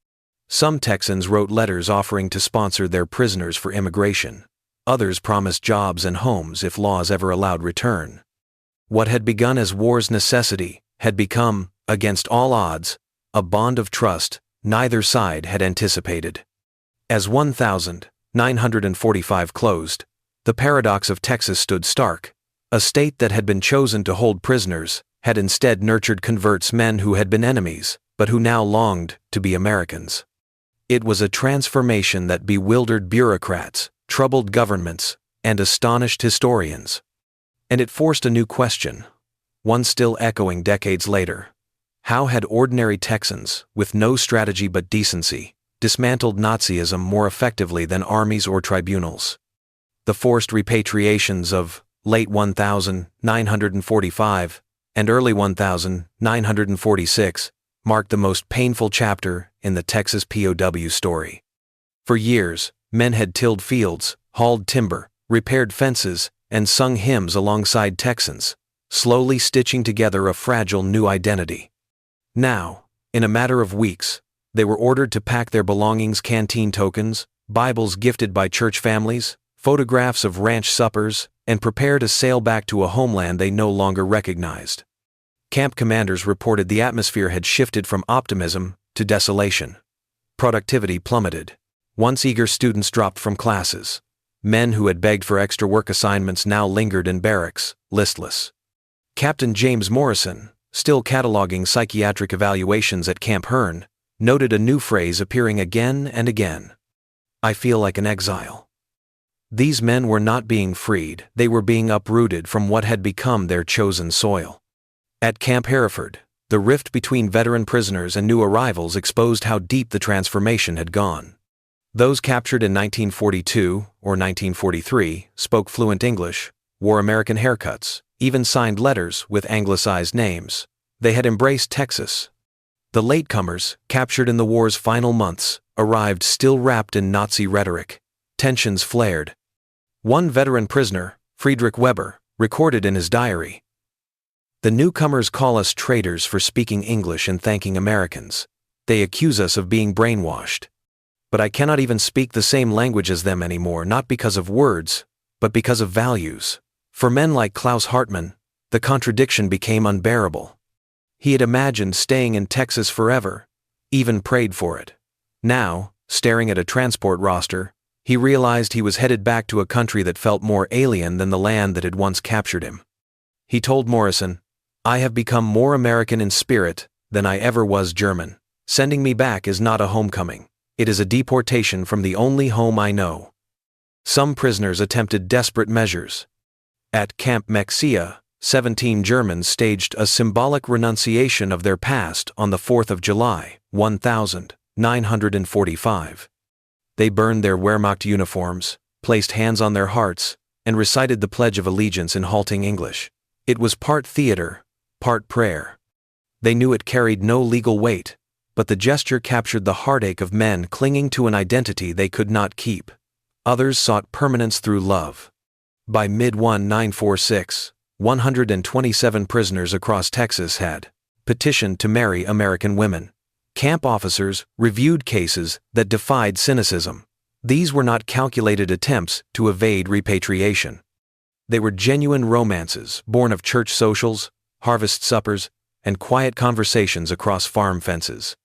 Some Texans wrote letters offering to sponsor their prisoners for immigration. Others promised jobs and homes if laws ever allowed return. What had begun as war's necessity had become, against all odds, a bond of trust neither side had anticipated. As 1945 closed, the paradox of Texas stood stark. A state that had been chosen to hold prisoners had instead nurtured converts, men who had been enemies, but who now longed to be Americans. It was a transformation that bewildered bureaucrats, troubled governments, and astonished historians. And it forced a new question, one still echoing decades later. How had ordinary Texans, with no strategy but decency, dismantled Nazism more effectively than armies or tribunals? The forced repatriations of late 1945 and early 1946 marked the most painful chapter in the Texas POW story. For years, men had tilled fields, hauled timber, repaired fences, and sung hymns alongside Texans, slowly stitching together a fragile new identity. Now, in a matter of weeks, they were ordered to pack their belongings: canteen tokens, Bibles gifted by church families, photographs of ranch suppers, and prepare to sail back to a homeland they no longer recognized. Camp commanders reported the atmosphere had shifted from optimism to desolation. Productivity plummeted. Once eager students dropped from classes. Men who had begged for extra work assignments now lingered in barracks, listless. Captain James Morrison, still cataloging psychiatric evaluations at Camp Hearn, noted a new phrase appearing again and again. "I feel like an exile." These men were not being freed, they were being uprooted from what had become their chosen soil. At Camp Hereford, the rift between veteran prisoners and new arrivals exposed how deep the transformation had gone. Those captured in 1942 or 1943 spoke fluent English, wore American haircuts, even signed letters with anglicized names. They had embraced Texas. The latecomers, captured in the war's final months, arrived still wrapped in Nazi rhetoric. Tensions flared. One veteran prisoner, Friedrich Weber, recorded in his diary, "The newcomers call us traitors for speaking English and thanking Americans. They accuse us of being brainwashed. But I cannot even speak the same language as them anymore, not because of words, but because of values." For men like Klaus Hartmann, the contradiction became unbearable. He had imagined staying in Texas forever, even prayed for it. Now, staring at a transport roster, he realized he was headed back to a country that felt more alien than the land that had once captured him. He told Morrison, "I have become more American in spirit than I ever was German. Sending me back is not a homecoming. It is a deportation from the only home I know." Some prisoners attempted desperate measures. At Camp Mexia, 17 Germans staged a symbolic renunciation of their past on the 4th of July, 1945. They burned their Wehrmacht uniforms, placed hands on their hearts, and recited the Pledge of Allegiance in halting English. It was part theater, part prayer. They knew it carried no legal weight, but the gesture captured the heartache of men clinging to an identity they could not keep. Others sought permanence through love. By mid-1946, 127 prisoners across Texas had petitioned to marry American women. Camp officers reviewed cases that defied cynicism. These were not calculated attempts to evade repatriation. They were genuine romances born of church socials, harvest suppers, and quiet conversations across farm fences.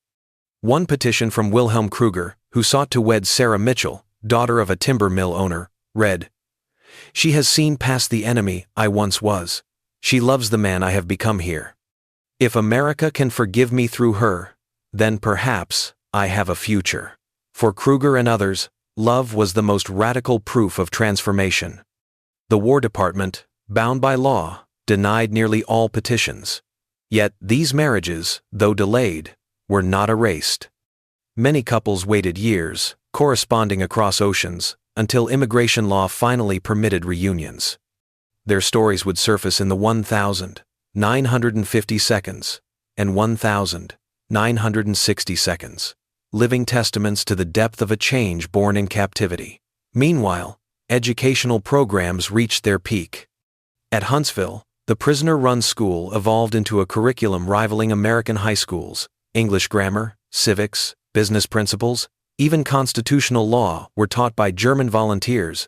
One petition from Wilhelm Kruger, who sought to wed Sarah Mitchell, daughter of a timber mill owner, read, "She has seen past the enemy I once was. She loves the man I have become here. If America can forgive me through her, then perhaps I have a future." For Kruger and others, love was the most radical proof of transformation. The War Department, bound by law, denied nearly all petitions. Yet these marriages, though delayed, were not erased. Many couples waited years, corresponding across oceans, until immigration law finally permitted reunions. Their stories would surface in the 1,950 seconds and 1,960 seconds, living testaments to the depth of a change born in captivity. Meanwhile, educational programs reached their peak. At Huntsville, the prisoner-run school evolved into a curriculum rivaling American high schools. English grammar, civics, business principles, even constitutional law were taught by German volunteers.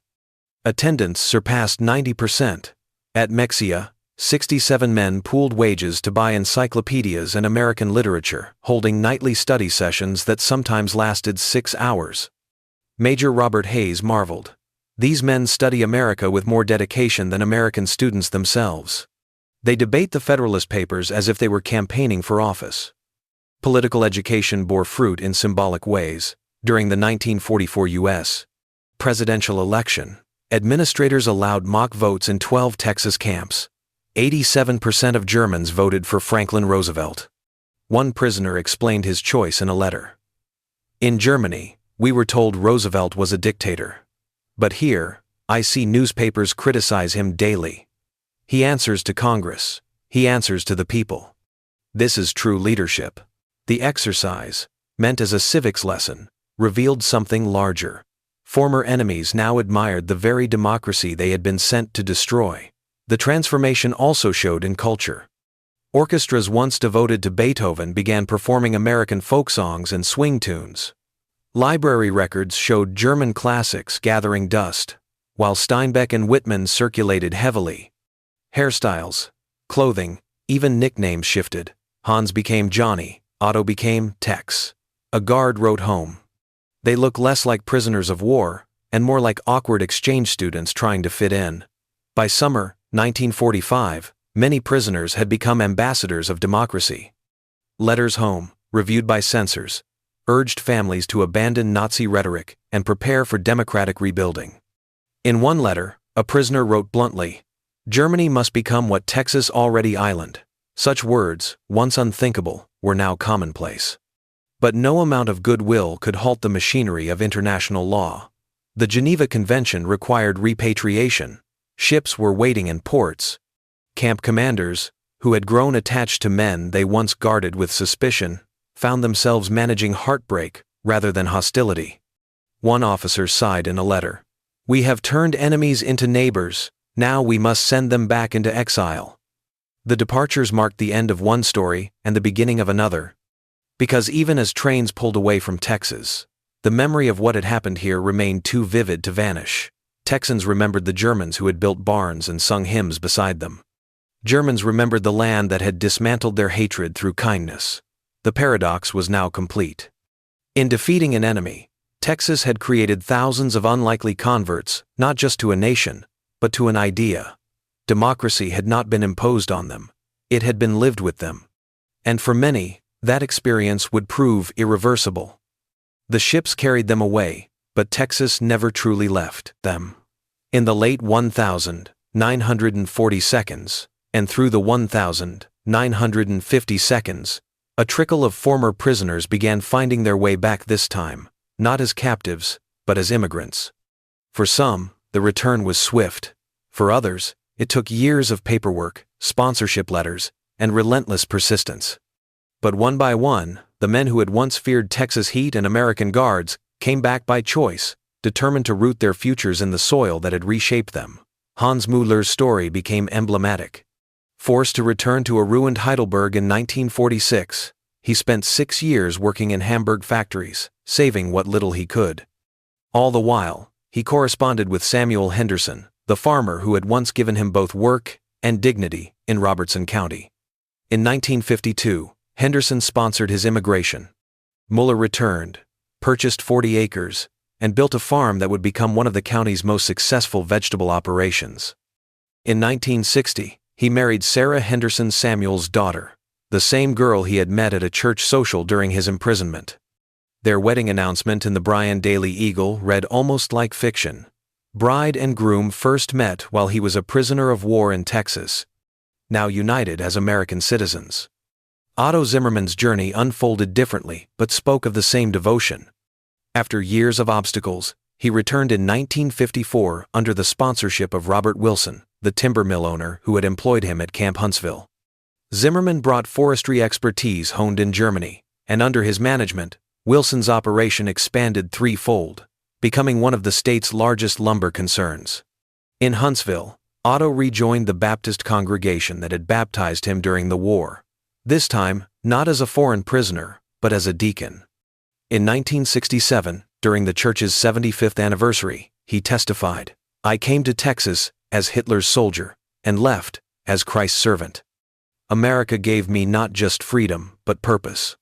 Attendance surpassed 90%. At Mexia, 67 men pooled wages to buy encyclopedias and American literature, holding nightly study sessions that sometimes lasted 6 hours. Major Robert Hayes marveled. These men study America with more dedication than American students themselves. They debate the Federalist Papers as if they were campaigning for office. Political education bore fruit in symbolic ways. During the 1944 U.S. presidential election, administrators allowed mock votes in 12 Texas camps. 87% of Germans voted for Franklin Roosevelt. One prisoner explained his choice in a letter. In Germany, we were told Roosevelt was a dictator. But here, I see newspapers criticize him daily. He answers to Congress. He answers to the people. This is true leadership. The exercise, meant as a civics lesson, revealed something larger. Former enemies now admired the very democracy they had been sent to destroy. The transformation also showed in culture. Orchestras once devoted to Beethoven began performing American folk songs and swing tunes. Library records showed German classics gathering dust, while Steinbeck and Whitman circulated heavily. Hairstyles, clothing, even nicknames shifted. Hans became Johnny, Otto became Tex. A guard wrote home. They look less like prisoners of war, and more like awkward exchange students trying to fit in. By summer 1945, many prisoners had become ambassadors of democracy. Letters home, reviewed by censors, urged families to abandon Nazi rhetoric and prepare for democratic rebuilding. In one letter, a prisoner wrote bluntly, "Germany must become what Texas already island." Such words, once unthinkable, were now commonplace. But no amount of goodwill could halt the machinery of international law. The Geneva Convention required repatriation. Ships were waiting in ports. Camp commanders, who had grown attached to men they once guarded with suspicion, found themselves managing heartbreak rather than hostility. One officer sighed in a letter, "We have turned enemies into neighbors, now we must send them back into exile." The departures marked the end of one story and the beginning of another. Because even as trains pulled away from Texas, the memory of what had happened here remained too vivid to vanish. Texans remembered the Germans who had built barns and sung hymns beside them. Germans remembered the land that had dismantled their hatred through kindness. The paradox was now complete. In defeating an enemy, Texas had created thousands of unlikely converts, not just to a nation, but to an idea. Democracy had not been imposed on them. It had been lived with them. And for many, that experience would prove irreversible. The ships carried them away, but Texas never truly left them. In the late 1942 and through the 1952, a trickle of former prisoners began finding their way back, this time, not as captives, but as immigrants. For some, the return was swift. For others, it took years of paperwork, sponsorship letters, and relentless persistence. But one by one, the men who had once feared Texas heat and American guards came back by choice, determined to root their futures in the soil that had reshaped them. Hans Müller's story became emblematic. Forced to return to a ruined Heidelberg in 1946, he spent 6 years working in Hamburg factories, saving what little he could. All the while, he corresponded with Samuel Henderson, the farmer who had once given him both work and dignity in Robertson County. In 1952, Henderson sponsored his immigration. Müller returned, purchased 40 acres, and built a farm that would become one of the county's most successful vegetable operations. In 1960, he married Sarah Henderson Samuel's daughter, the same girl he had met at a church social during his imprisonment. Their wedding announcement in the Bryan Daily Eagle read almost like fiction. Bride and groom first met while he was a prisoner of war in Texas, now united as American citizens. Otto Zimmermann's journey unfolded differently but spoke of the same devotion. After years of obstacles, he returned in 1954 under the sponsorship of Robert Wilson, the timber mill owner who had employed him at Camp Huntsville. Zimmermann brought forestry expertise honed in Germany, and under his management, Wilson's operation expanded threefold, becoming one of the state's largest lumber concerns. In Huntsville, Otto rejoined the Baptist congregation that had baptized him during the war, this time not as a foreign prisoner, but as a deacon. In 1967, during the church's 75th anniversary, he testified, "I came to Texas as Hitler's soldier, and left as Christ's servant. America gave me not just freedom, but purpose.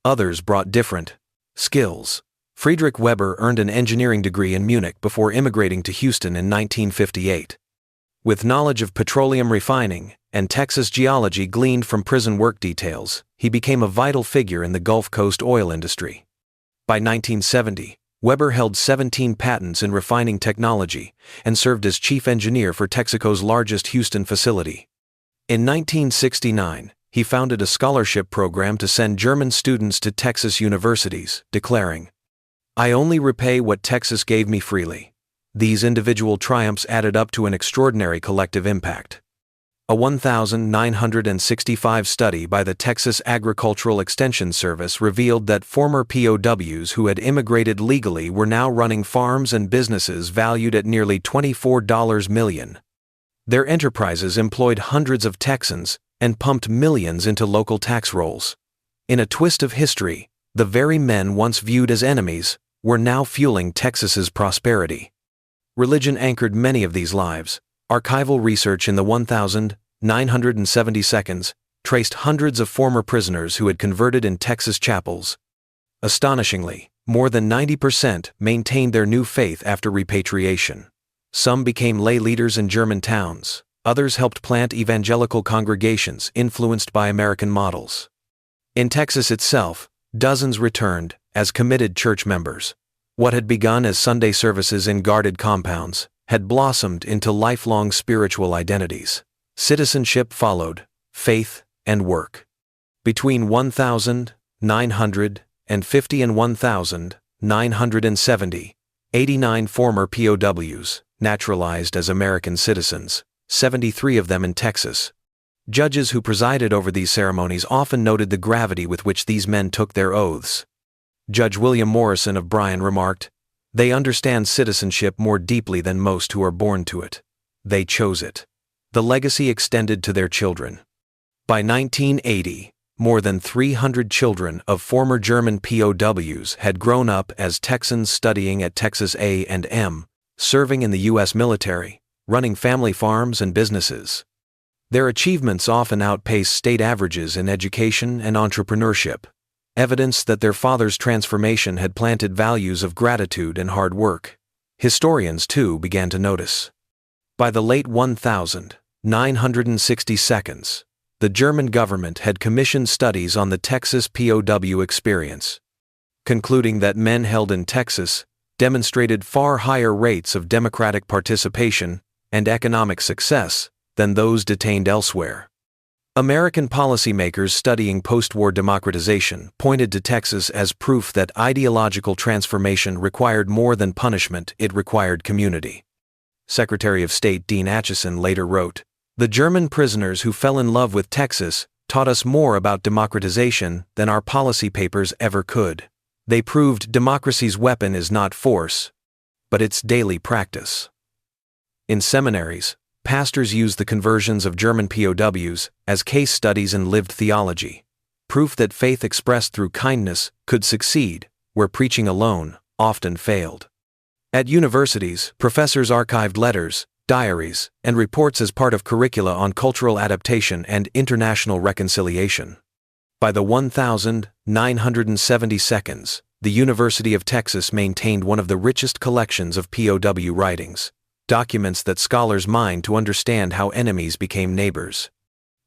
Others brought different skills. Friedrich Weber earned an engineering degree in Munich before immigrating to Houston in 1958. With knowledge of petroleum refining and Texas geology gleaned from prison work details, he became a vital figure in the Gulf Coast oil industry. By 1970, Weber held 17 patents in refining technology and served as chief engineer for Texaco's largest Houston facility. In 1969, he founded a scholarship program to send German students to Texas universities, declaring, "I only repay what Texas gave me freely." These individual triumphs added up to an extraordinary collective impact. A 1965 study by the Texas Agricultural Extension Service revealed that former POWs who had immigrated legally were now running farms and businesses valued at nearly $24 million. Their enterprises employed hundreds of Texans and pumped millions into local tax rolls. In a twist of history, the very men once viewed as enemies were now fueling Texas's prosperity. Religion anchored many of these lives. Archival research in the 1970 seconds traced hundreds of former prisoners who had converted in Texas chapels. Astonishingly, more than 90% maintained their new faith after repatriation. Some became lay leaders in German towns. Others helped plant evangelical congregations influenced by American models. In Texas itself, dozens returned as committed church members. What had begun as Sunday services in guarded compounds had blossomed into lifelong spiritual identities. Citizenship followed, faith and work. Between 1950 and 1970, 89 former POWs naturalized as American citizens, 73 of them in Texas. Judges who presided over these ceremonies often noted the gravity with which these men took their oaths. Judge William Morrison of Bryan remarked, "They understand citizenship more deeply than most who are born to it. They chose it." The legacy extended to their children. By 1980, more than 300 children of former German POWs had grown up as Texans studying at Texas A&M, serving in the U.S. military, running family farms and businesses. Their achievements often outpace state averages in education and entrepreneurship, evidence that their father's transformation had planted values of gratitude and hard work. Historians, too, began to notice. By the late 1960 seconds, the German government had commissioned studies on the Texas POW experience, concluding that men held in Texas demonstrated far higher rates of democratic participation and economic success than those detained elsewhere. American policymakers studying post-war democratization pointed to Texas as proof that ideological transformation required more than punishment, it required community. Secretary of State Dean Acheson later wrote, "The German prisoners who fell in love with Texas taught us more about democratization than our policy papers ever could. They proved democracy's weapon is not force, but its daily practice." In seminaries, pastors used the conversions of German POWs as case studies in lived theology, proof that faith expressed through kindness could succeed where preaching alone often failed. At universities, professors archived letters, diaries, and reports as part of curricula on cultural adaptation and international reconciliation. By the 1970 seconds, the University of Texas maintained one of the richest collections of POW writings, documents that scholars mine to understand how enemies became neighbors.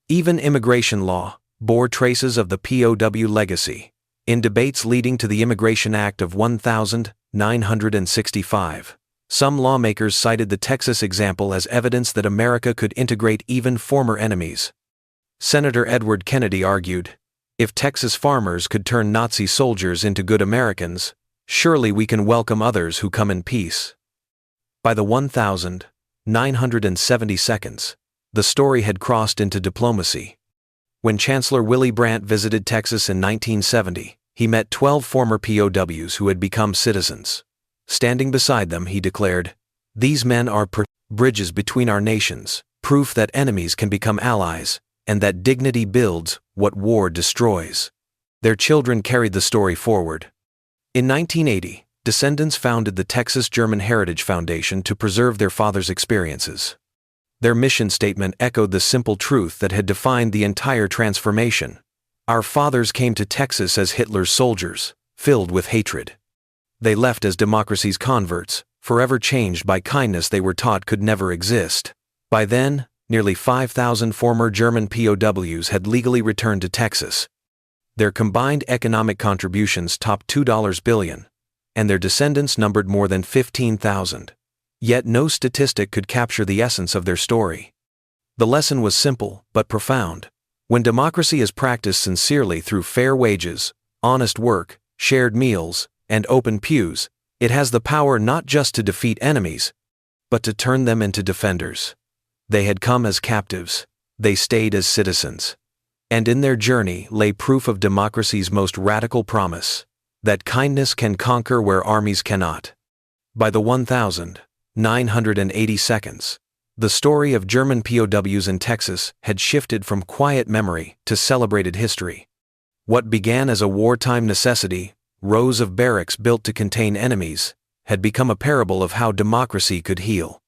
Even immigration law bore traces of the POW legacy. In debates leading to the Immigration Act of 1965, some lawmakers cited the Texas example as evidence that America could integrate even former enemies. Senator Edward Kennedy argued, "If Texas farmers could turn Nazi soldiers into good Americans, surely we can welcome others who come in peace." By the 1970 seconds, the story had crossed into diplomacy. When Chancellor Willy Brandt visited Texas in 1970, he met 12 former POWs who had become citizens. Standing beside them, he declared, "These men are bridges between our nations, proof that enemies can become allies, and that dignity builds what war destroys." Their children carried the story forward. In 1980, descendants founded the Texas German Heritage Foundation to preserve their father's experiences. Their mission statement echoed the simple truth that had defined the entire transformation. Our fathers came to Texas as Hitler's soldiers, filled with hatred. They left as democracy's converts, forever changed by kindness they were taught could never exist. By then, nearly 5,000 former German POWs had legally returned to Texas. Their combined economic contributions topped $2 billion, and their descendants numbered more than 15,000. Yet no statistic could capture the essence of their story. The lesson was simple but profound. When democracy is practiced sincerely through fair wages, honest work, shared meals, and open pews, it has the power not just to defeat enemies, but to turn them into defenders. They had come as captives. They stayed as citizens. And in their journey lay proof of democracy's most radical promise, that kindness can conquer where armies cannot. By the 1,980 the story of German POWs in Texas had shifted from quiet memory to celebrated history. What began as a wartime necessity, rows of barracks built to contain enemies, had become a parable of how democracy could heal.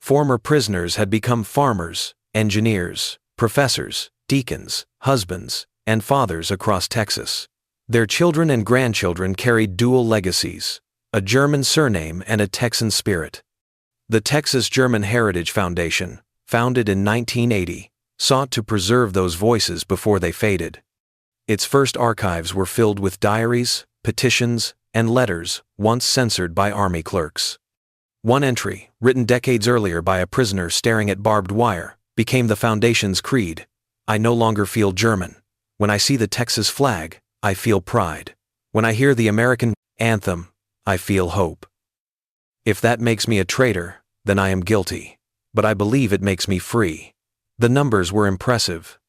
Former prisoners had become farmers, engineers, professors, deacons, husbands, and fathers across Texas. Their children and grandchildren carried dual legacies, a German surname and a Texan spirit. The Texas German Heritage Foundation, founded in 1980, sought to preserve those voices before they faded. Its first archives were filled with diaries, petitions, and letters once censored by army clerks. One entry, written decades earlier by a prisoner staring at barbed wire, became the foundation's creed. I no longer feel German. When I see the Texas flag, I feel pride. When I hear the American anthem, I feel hope. If that makes me a traitor, then I am guilty. But I believe it makes me free. The numbers were impressive.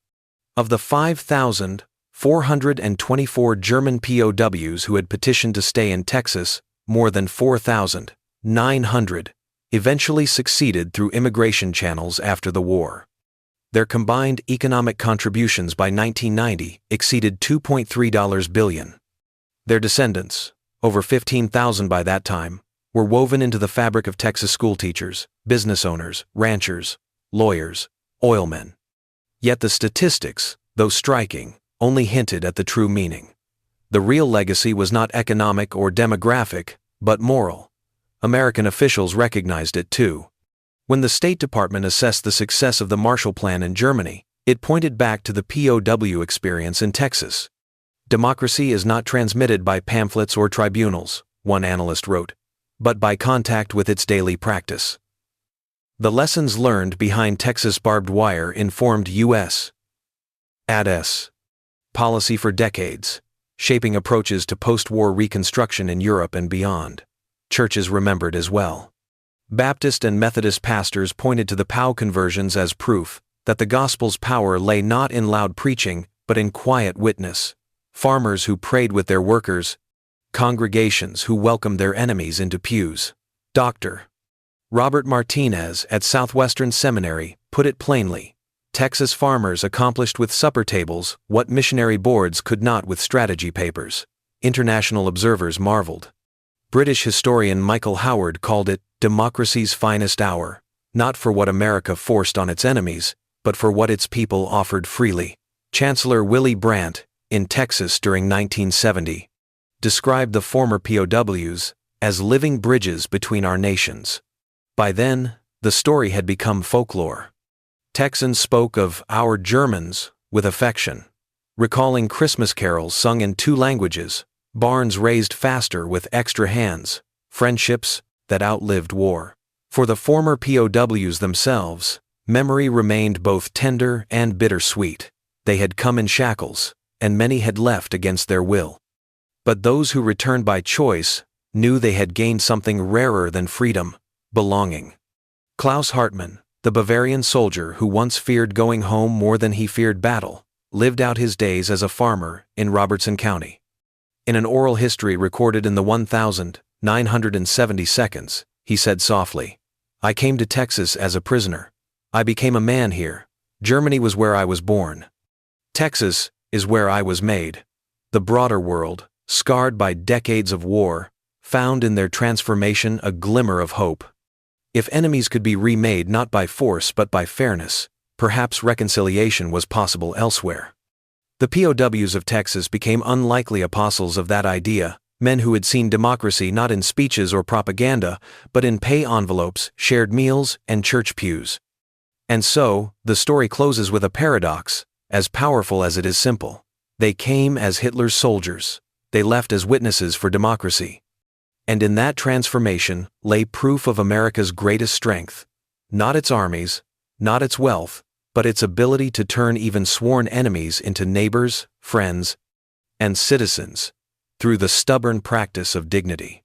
Of the 5,424 German POWs who had petitioned to stay in Texas, more than 4,900 eventually succeeded through immigration channels after the war. Their combined economic contributions by 1990 exceeded $2.3 billion. Their descendants, over 15,000 by that time, were woven into the fabric of Texas schoolteachers, business owners, ranchers, lawyers, oilmen. Yet the statistics, though striking, only hinted at the true meaning. The real legacy was not economic or demographic, but moral. American officials recognized it too. When the State Department assessed the success of the Marshall Plan in Germany, it pointed back to the POW experience in Texas. Democracy is not transmitted by pamphlets or tribunals, one analyst wrote, but by contact with its daily practice. The lessons learned behind Texas barbed wire informed U.S. ADS policy for decades, shaping approaches to post-war reconstruction in Europe and beyond. Churches remembered as well. Baptist and Methodist pastors pointed to the POW conversions as proof that the gospel's power lay not in loud preaching, but in quiet witness. Farmers who prayed with their workers, congregations who welcomed their enemies into pews. Dr. Robert Martinez at Southwestern Seminary put it plainly. Texas farmers accomplished with supper tables what missionary boards could not with strategy papers. International observers marveled. British historian Michael Howard called it democracy's finest hour, not for what America forced on its enemies, but for what its people offered freely. Chancellor Willy Brandt, in Texas during 1970, described the former POWs as living bridges between our nations. By then, the story had become folklore. Texans spoke of our Germans with affection, recalling Christmas carols sung in 2 languages, barns raised faster with extra hands, friendships that outlived war. For the former POWs themselves, memory remained both tender and bittersweet. They had come in shackles, and many had left against their will. But those who returned by choice knew they had gained something rarer than freedom, belonging. Klaus Hartmann, the Bavarian soldier who once feared going home more than he feared battle, lived out his days as a farmer in Robertson County. In an oral history recorded in the 1,970 seconds, he said softly, "I came to Texas as a prisoner. I became a man here. Germany was where I was born. Texas is where I was made." The broader world, scarred by decades of war, found in their transformation a glimmer of hope. If enemies could be remade not by force but by fairness, perhaps reconciliation was possible elsewhere. The POWs of Texas became unlikely apostles of that idea, men who had seen democracy not in speeches or propaganda, but in pay envelopes, shared meals, and church pews. And so, the story closes with a paradox, as powerful as it is simple. They came as Hitler's soldiers. They left as witnesses for democracy. And in that transformation lay proof of America's greatest strength. Not its armies, not its wealth, but its ability to turn even sworn enemies into neighbors, friends, and citizens, through the stubborn practice of dignity.